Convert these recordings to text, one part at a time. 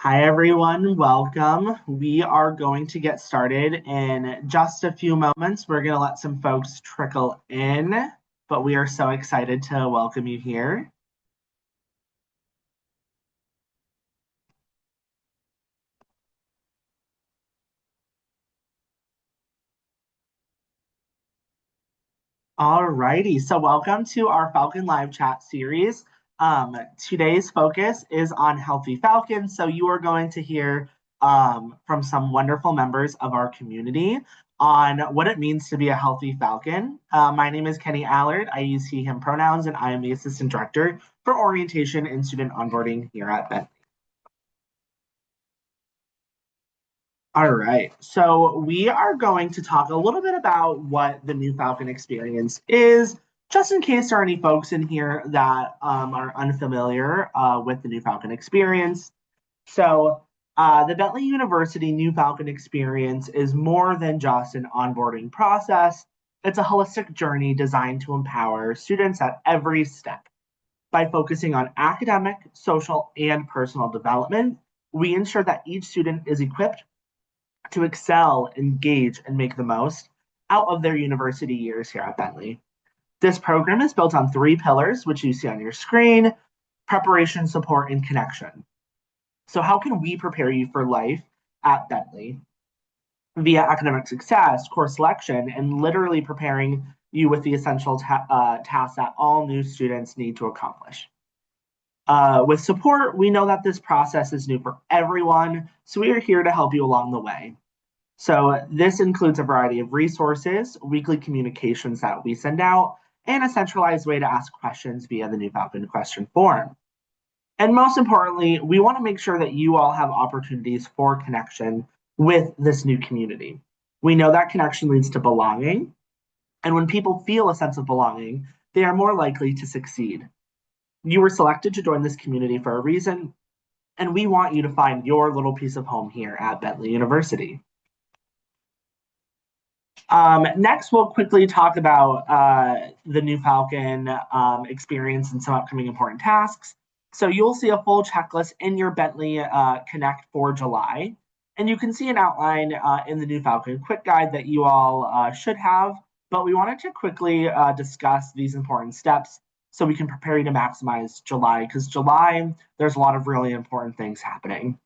Hi, everyone. Welcome. We are going to get started in just a few moments. We're going to let some folks trickle in, but we are so excited to welcome you here. All righty. So, welcome to our Falcon Live Chat series. Today's focus is on Healthy Falcon. So, you are going to hear from some wonderful members of our community on what it means to be a healthy Falcon. My name is Kenny Allard. I use he, him pronouns, and I am the Assistant Director for Orientation and Student Onboarding here at Bentley. All right. So we are going to talk a little bit about what the new Falcon experience is, just in case there are any folks in here that are unfamiliar with the new Falcon experience. So the Bentley University New Falcon experience is more than just an onboarding process. It's a holistic journey designed to empower students at every step. By focusing on academic, social, and personal development, we ensure that each student is equipped to excel, engage, and make the most out of their university years here at Bentley. This program is built on three pillars, which you see on your screen: preparation, support, and connection. So, how can we prepare you for life at Bentley? Via academic success, course selection, and literally preparing you with the essential tasks that all new students need to accomplish. With support, we know that this process is new for everyone, so we are here to help you along the way. So this includes a variety of resources, weekly communications that we send out, and a centralized way to ask questions via the new Falcon question form. And most importantly, we want to make sure that you all have opportunities for connection with this new community. We know that connection leads to belonging, and when people feel a sense of belonging, they are more likely to succeed. You were selected to join this community for a reason, and we want you to find your little piece of home here at Bentley University. Next, we'll quickly talk about the new Falcon experience and some upcoming important tasks. So you'll see a full checklist in your Bentley Connect for July. And you can see an outline in the new Falcon quick guide that you all should have. But we wanted to quickly discuss these important steps so we can prepare you to maximize July, because July, there's a lot of really important things happening.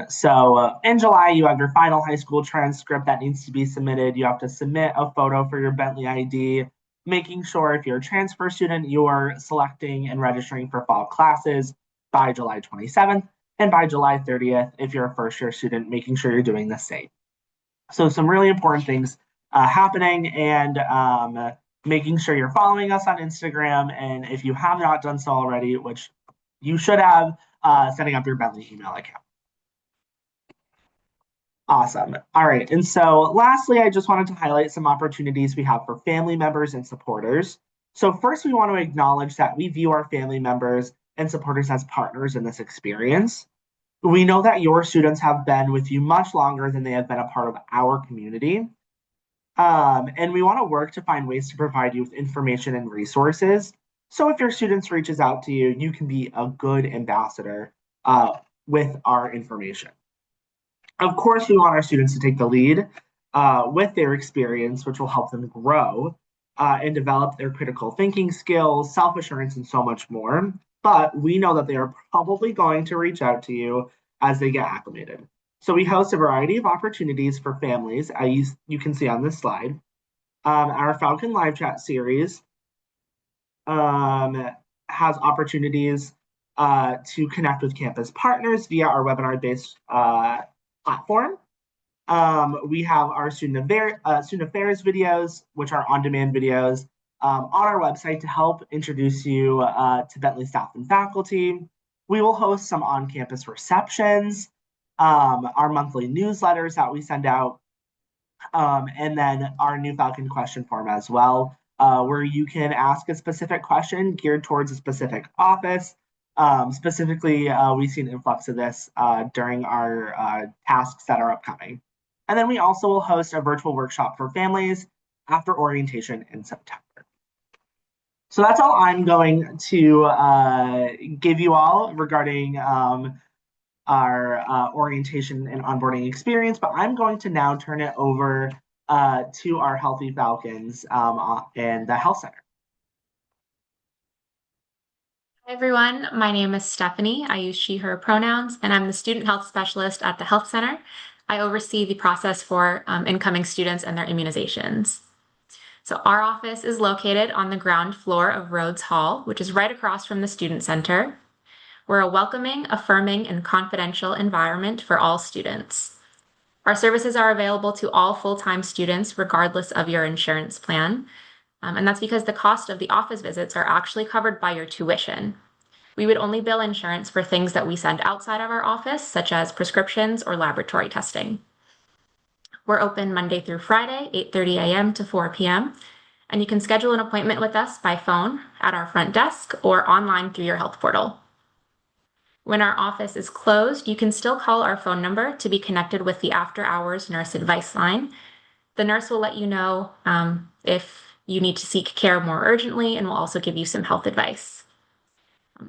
So in July, you have your final high school transcript that needs to be submitted. You have to submit a photo for your Bentley ID, making sure if you're a transfer student, you're selecting and registering for fall classes by July 27th. And by July 30th, if you're a first year student, making sure you're doing the same. So some really important things happening, and making sure you're following us on Instagram. And if you have not done so already, which you should have, setting up your Bentley email account. Awesome. All right. And so lastly, I just wanted to highlight some opportunities we have for family members and supporters. So first, we want to acknowledge that we view our family members and supporters as partners in this experience. We know that your students have been with you much longer than they have been a part of our community. And we want to work to find ways to provide you with information and resources. So if your students reaches out to you, you can be a good ambassador with our information. Of course, we want our students to take the lead with their experience, which will help them grow and develop their critical thinking skills, self assurance, and so much more. But we know that they are probably going to reach out to you as they get acclimated. So we host a variety of opportunities for families, as you can see on this slide. Our Falcon Live Chat series has opportunities to connect with campus partners via our webinar-based platform. We have our student affairs videos, which are on-demand videos on our website to help introduce you to Bentley staff and faculty. We will host some on-campus receptions, our monthly newsletters that we send out, and then our new Falcon question form as well, where you can ask a specific question geared towards a specific office. Specifically, we've seen an influx of this during our tasks that are upcoming. And then we also will host a virtual workshop for families after orientation in September. So that's all I'm going to give you all regarding orientation and onboarding experience, but I'm going to now turn it over to our Healthy Falcons in the Health Center. Hi everyone, my name is Stephanie. I use she, her pronouns, and I'm the student health specialist at the Health Center. I oversee the process for incoming students and their immunizations. So our office is located on the ground floor of Rhodes Hall, which is right across from the Student Center. We're a welcoming, affirming, and confidential environment for all students. Our services are available to all full-time students, regardless of your insurance plan. And that's because the cost of the office visits are actually covered by your tuition. We would only bill insurance for things that we send outside of our office, such as prescriptions or laboratory testing. We're open Monday through Friday, 8:30 a.m. to 4 p.m., and you can schedule an appointment with us by phone at our front desk or online through your health portal. When our office is closed, you can still call our phone number to be connected with the after-hours nurse advice line. The nurse will let you know if you need to seek care more urgently and will also give you some health advice.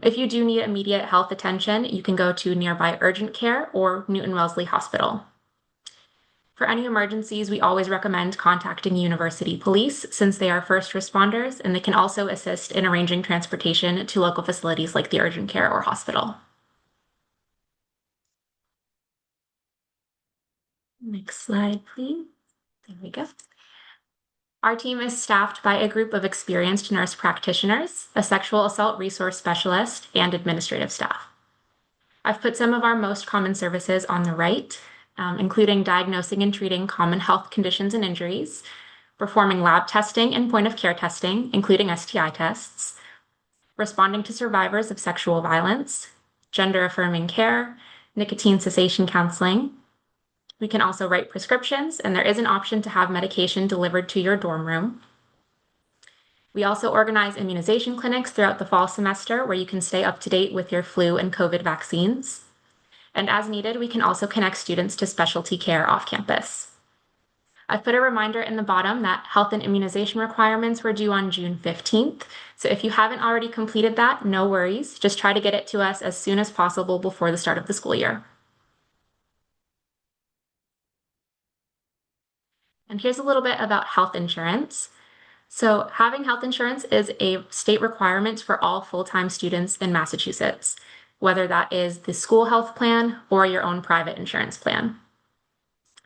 If you do need immediate health attention, you can go to nearby urgent care or Newton Wellesley Hospital. For any emergencies, we always recommend contacting University Police since they are first responders and they can also assist in arranging transportation to local facilities like the urgent care or hospital. Next slide, please. There we go. Our team is staffed by a group of experienced nurse practitioners, a sexual assault resource specialist, and administrative staff. I've put some of our most common services on the right, including diagnosing and treating common health conditions and injuries, performing lab testing and point of care testing, including STI tests, responding to survivors of sexual violence, gender affirming care, nicotine cessation counseling. We can also write prescriptions, and there is an option to have medication delivered to your dorm room. We also organize immunization clinics throughout the fall semester where you can stay up to date with your flu and COVID vaccines. And as needed, we can also connect students to specialty care off campus. I've put a reminder in the bottom that health and immunization requirements were due on June 15th. So if you haven't already completed that, no worries. Just try to get it to us as soon as possible before the start of the school year. And here's a little bit about health insurance. So having health insurance is a state requirement for all full-time students in Massachusetts, whether that is the school health plan or your own private insurance plan.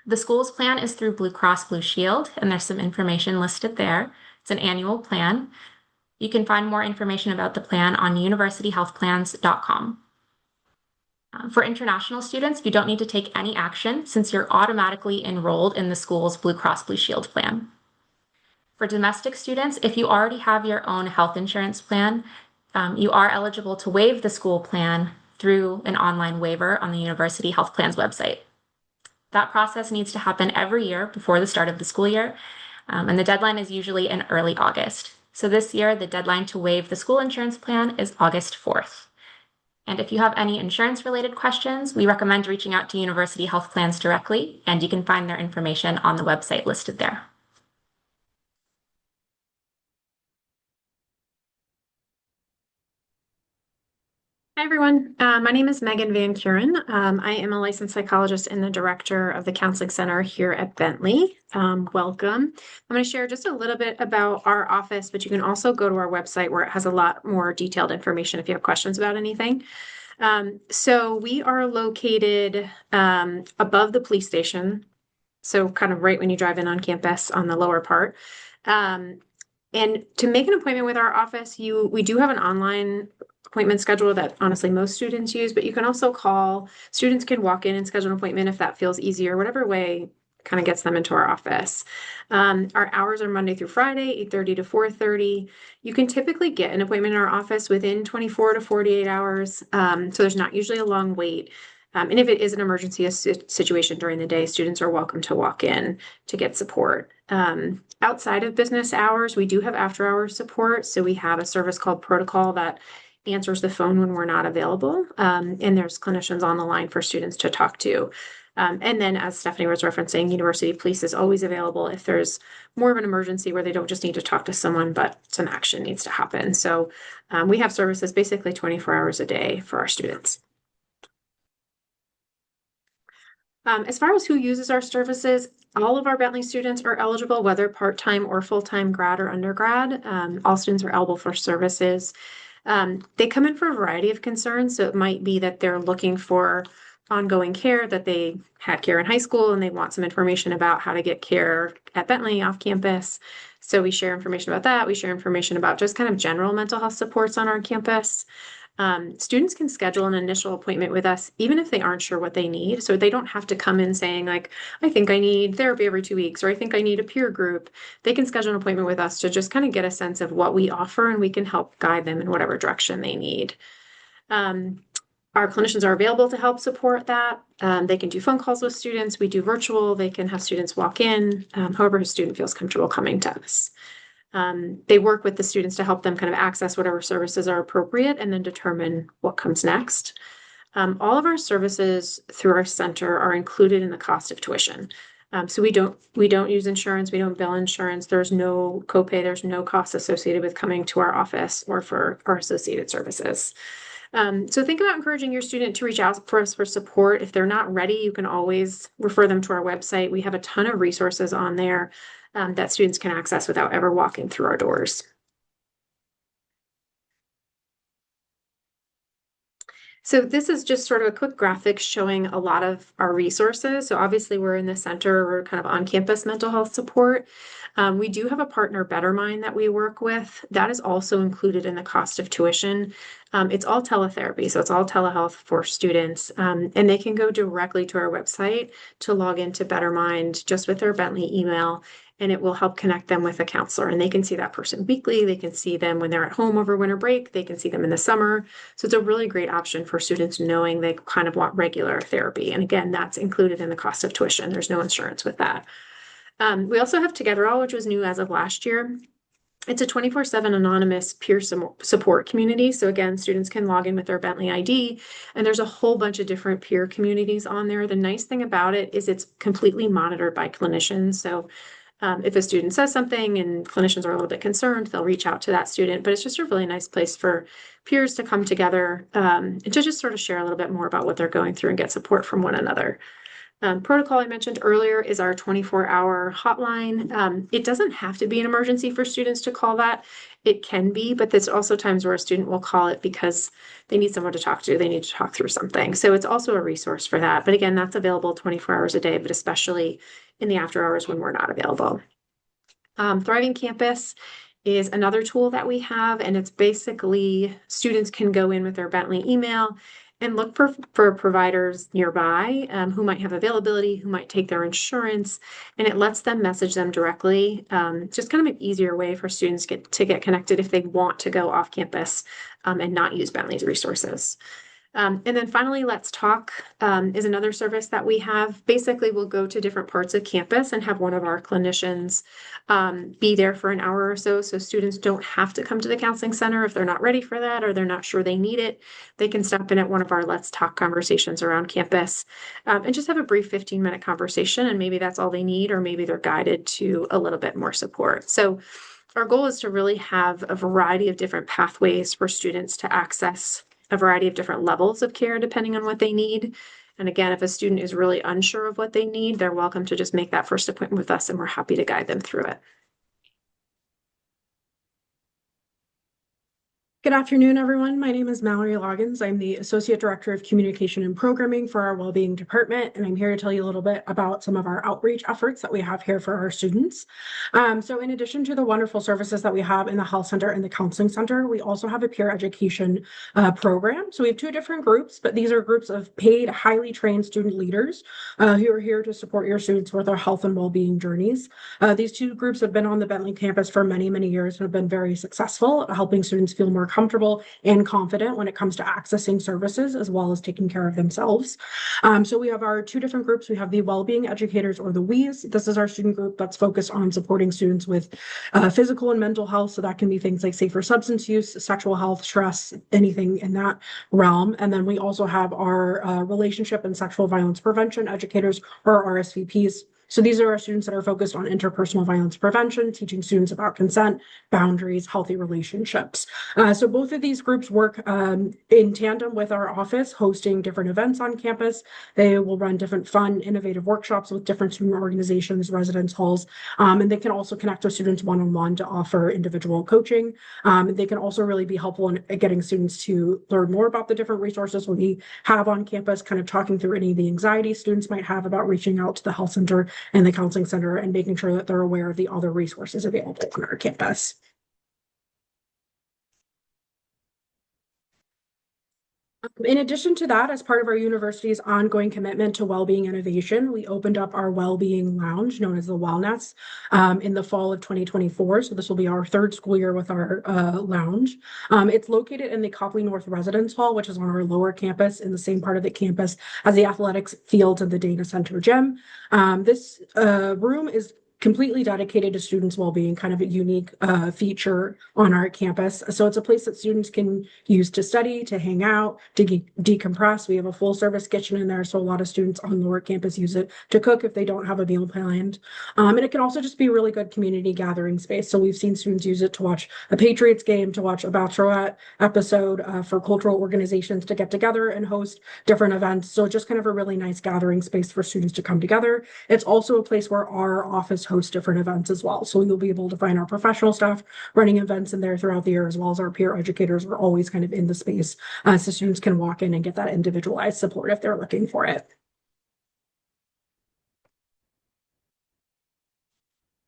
The school's plan is through Blue Cross Blue Shield, and there's some information listed there. It's an annual plan. You can find more information about the plan on universityhealthplans.com. For international students, you don't need to take any action since you're automatically enrolled in the school's Blue Cross Blue Shield plan. For domestic students, if you already have your own health insurance plan, you are eligible to waive the school plan through an online waiver on the University Health Plans website. That process needs to happen every year before the start of the school year, and the deadline is usually in early August. So this year, the deadline to waive the school insurance plan is August 4th. And if you have any insurance-related questions, we recommend reaching out to University Health Plans directly, and you can find their information on the website listed there. Hi, everyone. My name is Megan Van Kuren. I am a licensed psychologist and the director of the Counseling Center here at Bentley. Welcome. I'm going to share just a little bit about our office, but you can also go to our website where it has a lot more detailed information if you have questions about anything. So we are located above the police station, so kind of right when you drive in on campus on the lower part. And to make an appointment with our office, we do have an online appointment schedule that honestly most students use, but you can also call. Students can walk in and schedule an appointment if that feels easier, whatever way kind of gets them into our office. Our hours are Monday through Friday, 8:30 to 4:30. You can typically get an appointment in our office within 24 to 48 hours. So there's not usually a long wait. And if it is an emergency situation during the day, students are welcome to walk in to get support. Outside of business hours, we do have after-hours support. So we have a service called Protocol that answers the phone when we're not available. And there's clinicians on the line for students to talk to. And then, as Stephanie was referencing, University Police is always available if there's more of an emergency where they don't just need to talk to someone, but some action needs to happen. So we have services basically 24 hours a day for our students. As far as who uses our services, all of our Bentley students are eligible, whether part-time or full-time grad or undergrad. All students are eligible for services. They come in for a variety of concerns. So it might be that they're looking for ongoing care, that they had care in high school and they want some information about how to get care at Bentley off campus. So we share information about that. We share information about just kind of general mental health supports on our campus. Students can schedule an initial appointment with us, even if they aren't sure what they need. So they don't have to come in saying like, I think I need therapy every 2 weeks, or I think I need a peer group. They can schedule an appointment with us to just kind of get a sense of what we offer, and we can help guide them in whatever direction they need. Our clinicians are available to help support that. They can do phone calls with students. We do virtual. They can have students walk in, however a student feels comfortable coming to us. They work with the students to help them kind of access whatever services are appropriate and then determine what comes next. All of our services through our center are included in the cost of tuition. So we don't use insurance, we don't bill insurance. There's no copay, there's no cost associated with coming to our office or for our associated services. So think about encouraging your student to reach out for us for support. If they're not ready, you can always refer them to our website. We have a ton of resources on there that students can access without ever walking through our doors. So this is just sort of a quick graphic showing a lot of our resources. So obviously we're in the center, we're kind of on-campus mental health support. We do have a partner, BetterMind, that we work with. That is also included in the cost of tuition. It's all teletherapy, so it's all telehealth for students. And they can go directly to our website to log into BetterMind just with their Bentley email, and it will help connect them with a counselor. And they can see that person weekly. They can see them when they're at home over winter break. They can see them in the summer. So it's a really great option for students knowing they kind of want regular therapy. And again, that's included in the cost of tuition. There's no insurance with that. We also have TogetherAll, which was new as of last year. It's a 24/7 anonymous peer support community. So again, students can log in with their Bentley ID, and there's a whole bunch of different peer communities on there. The nice thing about it is it's completely monitored by clinicians. So if a student says something and clinicians are a little bit concerned, they'll reach out to that student. But it's just a really nice place for peers to come together and to just sort of share a little bit more about what they're going through and get support from one another. Protocol I mentioned earlier is our 24-hour hotline. It doesn't have to be an emergency for students to call that. It can be, but there's also times where a student will call it because they need someone to talk to. They need to talk through something. So it's also a resource for that. But again, that's available 24 hours a day, but especially in the after hours when we're not available. Thriving Campus is another tool that we have, and it's basically students can go in with their Bentley email and look for providers nearby who might have availability, who might take their insurance, and it lets them message them directly. Just kind of an easier way for students to get connected if they want to go off campus and not use Bentley's resources. And then finally, Let's Talk is another service that we have. Basically, we'll go to different parts of campus and have one of our clinicians be there for an hour or so. So students don't have to come to the counseling center if they're not ready for that or they're not sure they need it. They can stop in at one of our Let's Talk conversations around campus and just have a brief 15-minute conversation. And maybe that's all they need, or maybe they're guided to a little bit more support. So our goal is to really have a variety of different pathways for students to access a variety of different levels of care depending on what they need. And again, if a student is really unsure of what they need, they're welcome to just make that first appointment with us, and we're happy to guide them through it. Good afternoon, everyone. My name is Mallory Loggins. I'm the Associate Director of Communication and Programming for our Wellbeing Department, and I'm here to tell you a little bit about some of our outreach efforts that we have here for our students. So in addition to the wonderful services that we have in the Health Center and the Counseling Center, we also have a peer education program. So we have two different groups, but these are groups of paid, highly trained student leaders who are here to support your students with their health and well-being journeys. These two groups have been on the Bentley campus for many, many years and have been very successful at helping students feel more comfortable and confident when it comes to accessing services as well as taking care of themselves. So we have our two different groups. We have the Wellbeing Educators, or the WEES. This is our student group that's focused on supporting students with physical and mental health. So that can be things like safer substance use, sexual health, stress, anything in that realm. And then we also have our Relationship and Sexual Violence Prevention Educators, or RSVPs. So these are our students that are focused on interpersonal violence prevention, teaching students about consent, boundaries, healthy relationships. So both of these groups work in tandem with our office, hosting different events on campus. They will run different fun, innovative workshops with different student organizations, residence halls, and they can also connect with students one-on-one to offer individual coaching. They can also really be helpful in getting students to learn more about the different resources we have on campus, kind of talking through any of the anxiety students might have about reaching out to the health center and the counseling center and making sure that they're aware of the other resources available on our campus. In addition to that, as part of our university's ongoing commitment to well-being innovation, we opened up our well-being lounge, known as the Wellness, in the fall of 2024. So this will be our third school year with our lounge. It's located in the Copley North Residence Hall, which is on our lower campus in the same part of the campus as the athletics fields and the Dana Center gym. This room is completely dedicated to students' well-being, kind of a unique feature on our campus. So it's a place that students can use to study, to hang out, to decompress. We have a full service kitchen in there, so a lot of students on the work campus use it to cook if they don't have a meal planned. And it can also just be a really good community gathering space. So we've seen students use it to watch a Patriots game, to watch a Bachelorette episode, for cultural organizations to get together and host different events. So just kind of a really nice gathering space for students to come together. It's also a place where our office host different events as well. So you'll be able to find our professional staff running events in there throughout the year, as well as our peer educators are always kind of in the space. So students can walk in and get that individualized support if they're looking for it.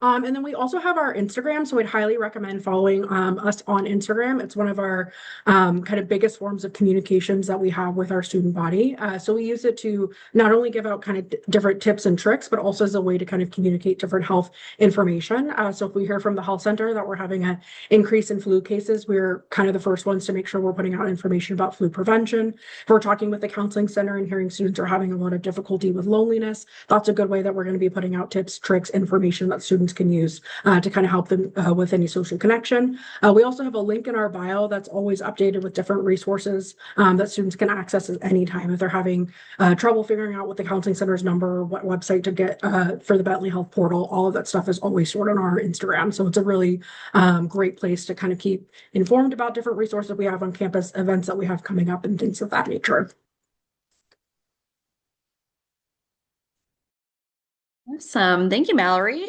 And then we also have our Instagram, so I'd highly recommend following us on Instagram. It's one of our kind of biggest forms of communications that we have with our student body. So we use it to not only give out kind of different tips and tricks, but also as a way to kind of communicate different health information. So if we hear from the health center that we're having an increase in flu cases, we're kind of the first ones to make sure we're putting out information about flu prevention. If we're talking with the counseling center and hearing students are having a lot of difficulty with loneliness, that's a good way that we're going to be putting out tips, tricks, information that students can use to kind of help them with any social connection. We also have a link in our bio that's always updated with different resources that students can access at any time if they're having trouble figuring out what the counseling center's number, what website to get for the Bentley Health Portal. All of that stuff is always stored on our Instagram. So it's a really great place to kind of keep informed about different resources we have on campus, events that we have coming up, and things of that nature. Awesome. Thank you, Mallory.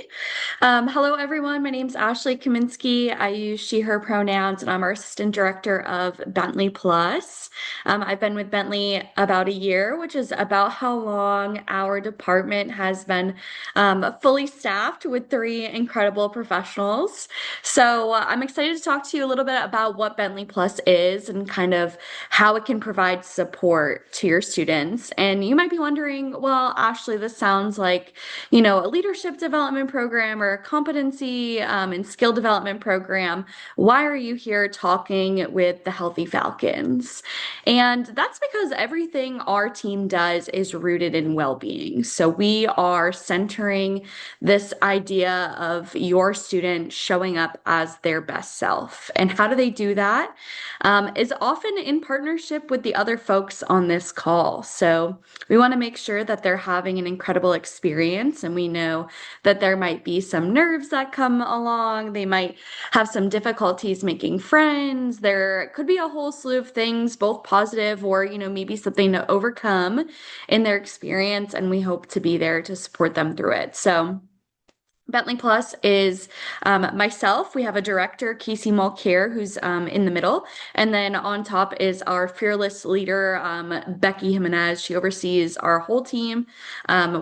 Hello, everyone. My name is Ashley Kaminsky. I use she, her pronouns, and I'm our assistant director of BentleyPlus. I've been with Bentley about a year, which is about how long our department has been fully staffed with 3 incredible professionals. So I'm excited to talk to you a little bit about what BentleyPlus is and kind of how it can provide support to your students. And you might be wondering, well, Ashley, this sounds like a leadership development program or a competency and skill development program. Why are you here talking with the Healthy Falcons? And that's because everything our team does is rooted in well-being. So we are centering this idea of your student showing up as their best self. And how do they do that? Is often in partnership with the other folks on this call. So we want to make sure that they're having an incredible experience, and we know that there might be some nerves that come along. They might have some difficulties making friends. There could be a whole slew of things, both positive or, maybe something to overcome in their experience, and we hope to be there to support them through it. So BentleyPlus is myself. We have a director, Casey Mulcair, who's in the middle. And then on top is our fearless leader, Becky Jimenez. She oversees our whole team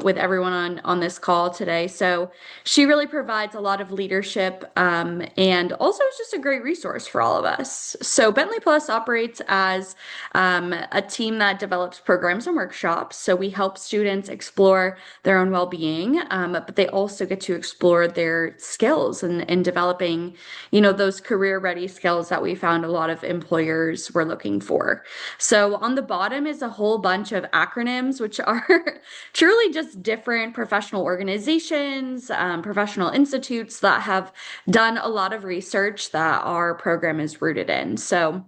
with everyone on this call today. So she really provides a lot of leadership and also is just a great resource for all of us. So BentleyPlus operates as a team that develops programs and workshops. So we help students explore their own well-being, but they also get to explore their skills and developing, those career-ready skills that we found a lot of employers were looking for. So on the bottom is a whole bunch of acronyms, which are truly just different professional organizations, professional institutes that have done a lot of research that our program is rooted in. So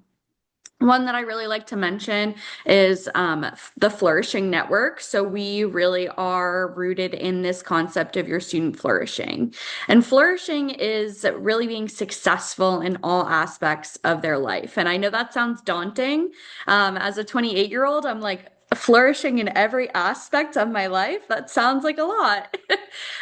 One that I really like to mention is the Flourishing Network. So we really are rooted in this concept of your student flourishing. And flourishing is really being successful in all aspects of their life. And I know that sounds daunting. As a 28-year-old, I'm like, flourishing in every aspect of my life? That sounds like a lot.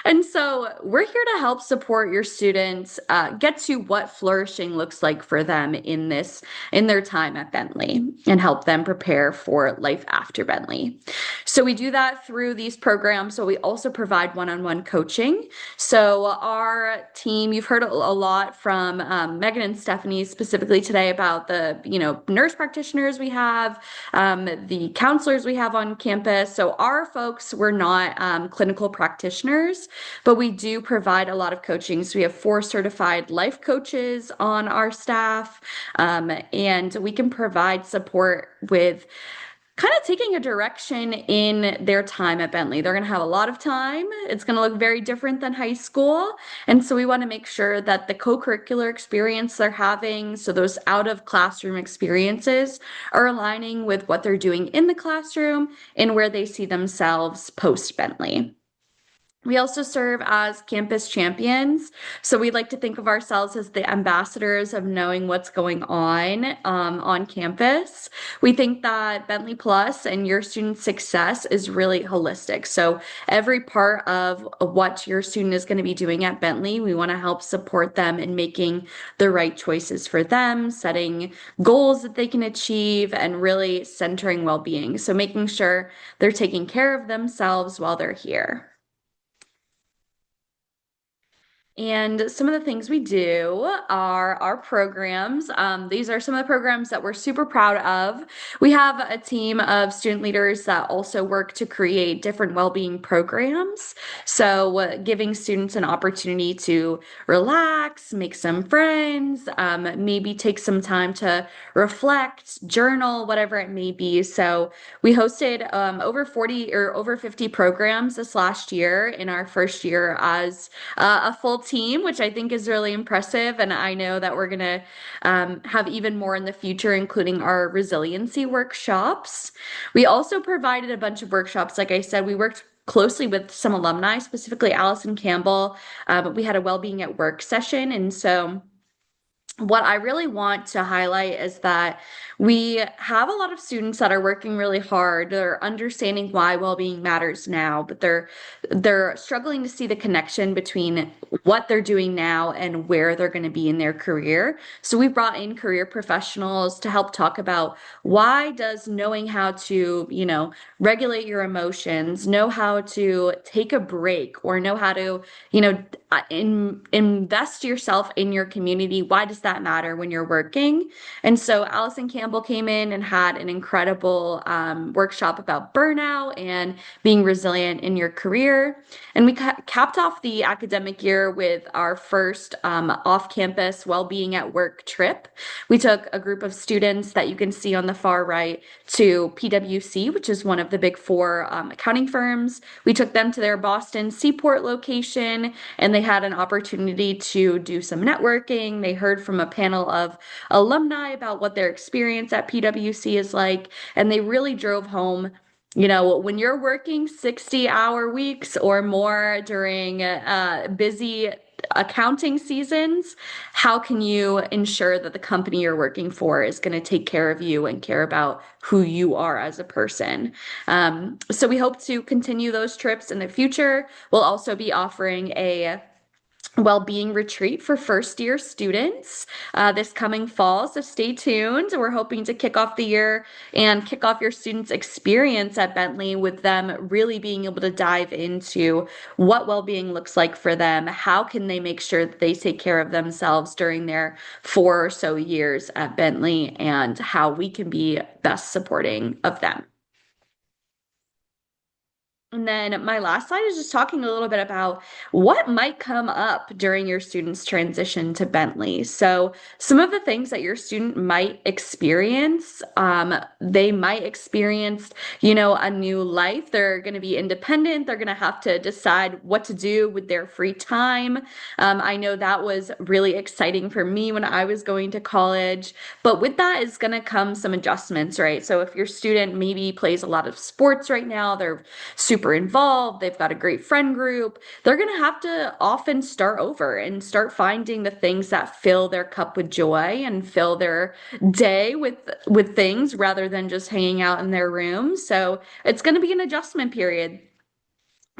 And so we're here to help support your students get to what flourishing looks like for them in their time at Bentley and help them prepare for life after Bentley. So we do that through these programs. So we also provide one-on-one coaching. So our team, you've heard a lot from Megan and Stephanie specifically today about the nurse practitioners we have, the counselors we have on campus. So our folks, we're not clinical practitioners, but we do provide a lot of coaching. So we have 4 certified life coaches on our staff, and we can provide support with kind of taking a direction in their time at Bentley. They're going to have a lot of time. It's going to look very different than high school. And so we want to make sure that the co-curricular experience they're having, so those out of classroom experiences, are aligning with what they're doing in the classroom and where they see themselves post Bentley. We also serve as campus champions. So we like to think of ourselves as the ambassadors of knowing what's going on campus. We think that BentleyPlus and your student success is really holistic. So every part of what your student is going to be doing at Bentley, we want to help support them in making the right choices for them, setting goals that they can achieve, and really centering well-being. So making sure they're taking care of themselves while they're here. And some of the things we do are our programs. These are some of the programs that we're super proud of. We have a team of student leaders that also work to create different well-being programs. So giving students an opportunity to relax, make some friends, maybe take some time to reflect, journal, whatever it may be. So we hosted over 40 or over 50 programs this last year in our first year as a full team, which I think is really impressive. And I know that we're going to have even more in the future, including our resiliency workshops. We also provided a bunch of workshops. Like I said, we worked closely with some alumni, specifically Allison Campbell. We had a well-being at work session. And so what I really want to highlight is that we have a lot of students that are working really hard. They're understanding why well-being matters now, but they're struggling to see the connection between what they're doing now and where they're going to be in their career. So we brought in career professionals to help talk about why does knowing how to, regulate your emotions, know how to take a break, or know how to, invest yourself in your community. Why does that matter when you're working? And so Allison Campbell came in and had an incredible workshop about burnout and being resilient in your career. And we capped off the academic year with our first off-campus well-being at work trip. We took a group of students that you can see on the far right to PwC, which is one of the big 4 accounting firms. We took them to their Boston Seaport location, and they had an opportunity to do some networking. They heard from a panel of alumni about what their experience at PwC is like, and they really drove home, when you're working 60-hour weeks or more during busy accounting seasons, how can you ensure that the company you're working for is going to take care of you and care about who you are as a person? So we hope to continue those trips in the future. We'll also be offering a well-being retreat for first-year students this coming fall, so stay tuned. We're hoping to kick off the year and kick off your students' experience at Bentley with them really being able to dive into what well-being looks like for them. How can they make sure that they take care of themselves during their 4 or so years at Bentley, and how we can be best supporting of them. And then my last slide is just talking a little bit about what might come up during your student's transition to Bentley. So some of the things that your student might experience, they might experience, a new life. They're going to be independent. They're going to have to decide what to do with their free time. I know that was really exciting for me when I was going to college, but with that is going to come some adjustments, right? So if your student maybe plays a lot of sports right now, they're super involved, they've got a great friend group, they're going to have to often start over and start finding the things that fill their cup with joy and fill their day with things rather than just hanging out in their room. So it's going to be an adjustment period.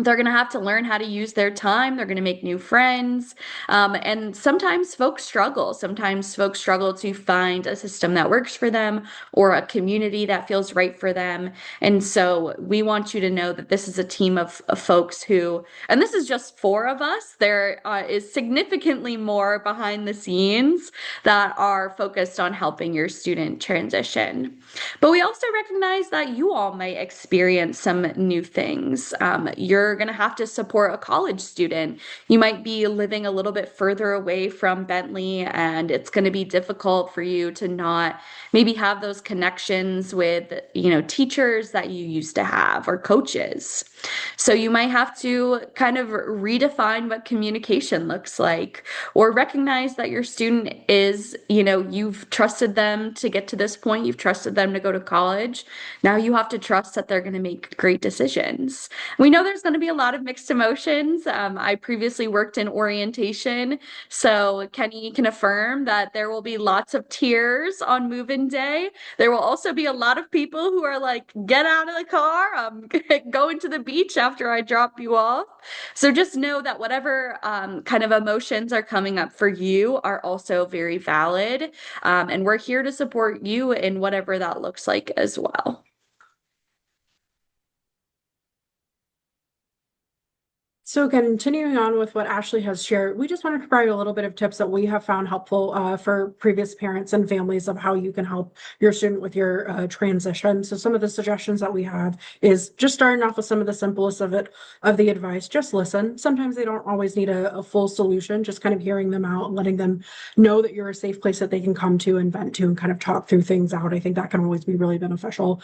They're going to have to learn how to use their time. They're going to make new friends. And sometimes folks struggle. Sometimes folks struggle to find a system that works for them or a community that feels right for them. And so we want you to know that this is a team of folks who, and this is just 4 of us. There is significantly more behind the scenes that are focused on helping your student transition. But we also recognize that you all might experience some new things. You're going to have to support a college student. You might be living a little bit further away from Bentley, and it's going to be difficult for you to not maybe have those connections with, teachers that you used to have or coaches. So you might have to kind of redefine what communication looks like, or recognize that your student is, you've trusted them to get to this point, you've trusted them to go to college. Now you have to trust that they're going to make great decisions. We know there's going to be a lot of mixed emotions. I previously worked in orientation, so Kenny can affirm that there will be lots of tears on move-in day. There will also be a lot of people who are like, get out of the car, I'm going to the beach after I drop you off. So just know that whatever kind of emotions are coming up for you are also very valid. And we're here to support you in whatever that looks like as well. So continuing on with what Ashley has shared, we just wanted to provide a little bit of tips that we have found helpful for previous parents and families of how you can help your student with your transition. So some of the suggestions that we have is just starting off with some of the simplest of the advice. Just listen. Sometimes they don't always need a full solution, just kind of hearing them out and letting them know that you're a safe place that they can come to and vent to and kind of talk through things out. I think that can always be really beneficial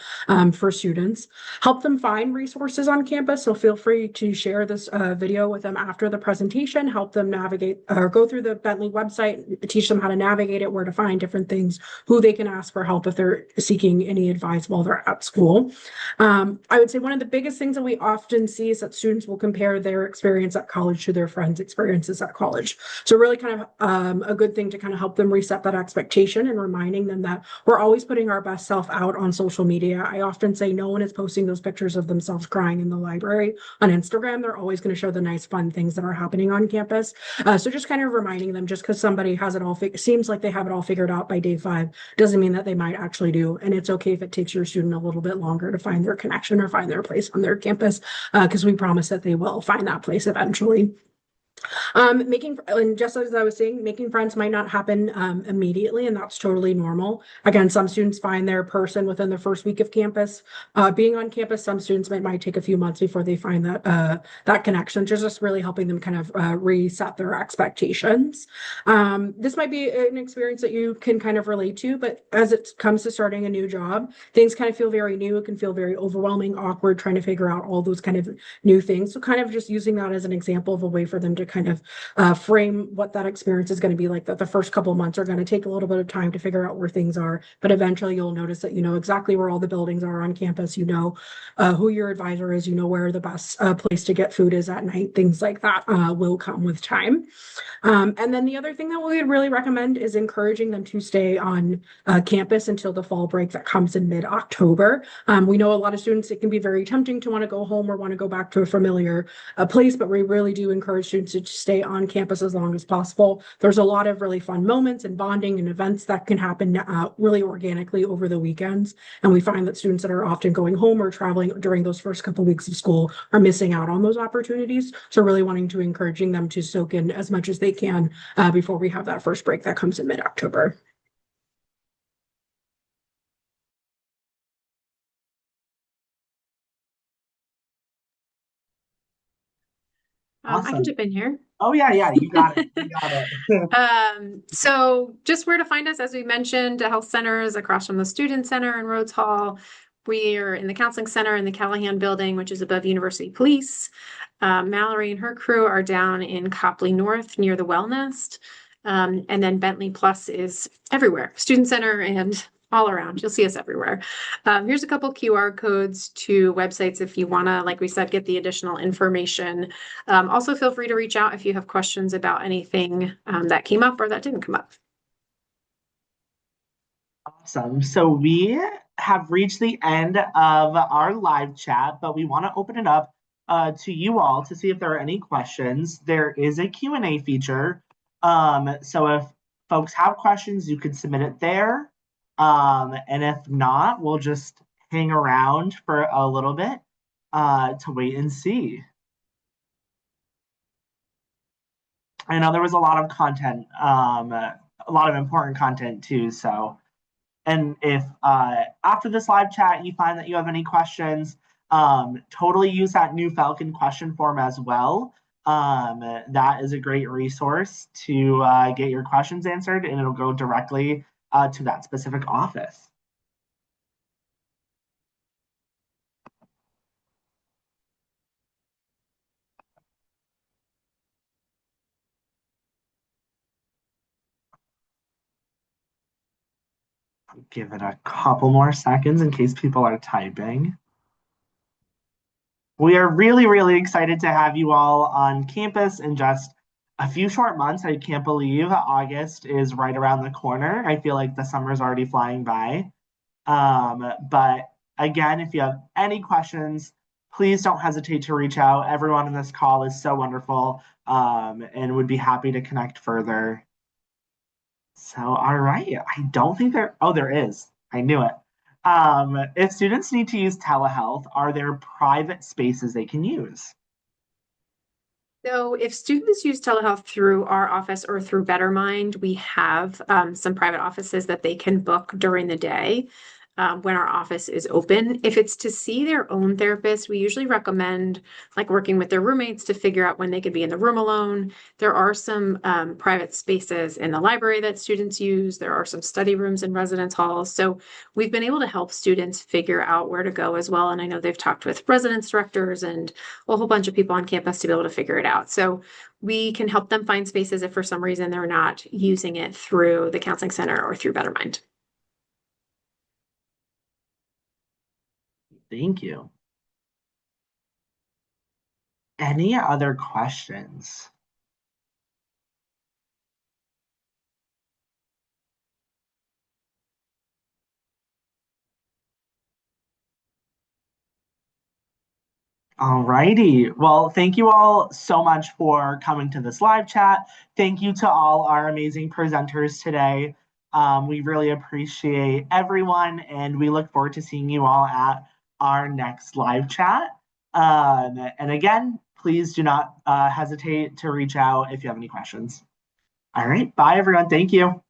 for students. Help them find resources on campus. So feel free to share this video with them after the presentation, help them navigate or go through the Bentley website, teach them how to navigate it, where to find different things, who they can ask for help if they're seeking any advice while they're at school. I would say one of the biggest things that we often see is that students will compare their experience at college to their friends' experiences at college. So really kind of a good thing to kind of help them reset that expectation and reminding them that we're always putting our best self out on social media. I often say no one is posting those pictures of themselves crying in the library on Instagram. They're always going to show the nice fun things that are happening on campus. So just kind of reminding them, just because somebody has it all seems like they have it all figured out by day 5 doesn't mean that they might actually do. And it's okay if it takes your student a little bit longer to find their connection or find their place on their campus, because we promise that they will find that place eventually. And just as I was saying, making friends might not happen immediately, and that's totally normal. Again, some students find their person within the first week of campus. Being on campus, some students might take a few months before they find that connection. Just really helping them kind of reset their expectations. This might be an experience that you can kind of relate to, but as it comes to starting a new job, things kind of feel very new. It can feel very overwhelming, awkward, trying to figure out all those kind of new things. So kind of just using that as an example of a way for them to kind of frame what that experience is going to be like, that the first couple of months are going to take a little bit of time to figure out where things are, but eventually you'll notice that you know exactly where all the buildings are on campus, you know who your advisor is, you know where the best place to get food is at night, things like that will come with time. And then the other thing that we would really recommend is encouraging them to stay on campus until the fall break that comes in mid-October. We know a lot of students, it can be very tempting to want to go home or want to go back to a familiar place, but we really do encourage students to stay on campus as long as possible. There's a lot of really fun moments and bonding and events that can happen really organically over the weekends. And we find that students that are often going home or traveling during those first couple of weeks of school are missing out on those opportunities. So really wanting to encouraging them to soak in as much as they can before we have that first break that comes in mid-October. I can Awesome. jump in here. Oh yeah, you got it. You got it. So just where to find us, as we mentioned, the health center is across from the Student Center in Rhodes Hall. We are in the Counseling Center in the Callahan Building, which is above University Police. Mallory and her crew are down in Copley North near the Well Nest. And then BentleyPlus is everywhere, Student Center and all around. You'll see us everywhere. Here's a couple QR codes to websites if you want to, like we said, get the additional information. Also, feel free to reach out if you have questions about anything that came up or that didn't come up. Awesome. So we have reached the end of our live chat, but we want to open it up to you all to see if there are any questions. There is a Q&A feature. So if folks have questions, you can submit it there. And if not, we'll just hang around for a little bit to wait and see. I know there was a lot of content, a lot of important content too. So, and if after this live chat you find that you have any questions, totally use that new Falcon question form as well. That is a great resource to get your questions answered, and it'll go directly to that specific office. Give it a couple more seconds in case people are typing. We are really, really excited to have you all on campus in just a few short months. I can't believe August is right around the corner. I feel like the summer's already flying by. But again, if you have any questions, please don't hesitate to reach out. Everyone on this call is so wonderful and would be happy to connect further. So, all right. I don't think there is. I knew it. If students need to use telehealth, are there private spaces they can use? So if students use telehealth through our office or through BetterMind, we have some private offices that they can book during the day when our office is open. If it's to see their own therapist, we usually recommend like working with their roommates to figure out when they could be in the room alone. There are some private spaces in the library that students use. There are some study rooms in residence halls. So we've been able to help students figure out where to go as well. And I know they've talked with residence directors and a whole bunch of people on campus to be able to figure it out. So we can help them find spaces if for some reason they're not using it through the counseling center or through BetterMind. Thank you. Any other questions? Alrighty. Well, thank you all so much for coming to this live chat. Thank you to all our amazing presenters today. We really appreciate everyone, and we look forward to seeing you all at our next live chat. And again, please do not hesitate to reach out if you have any questions. All right. Bye, everyone. Thank you.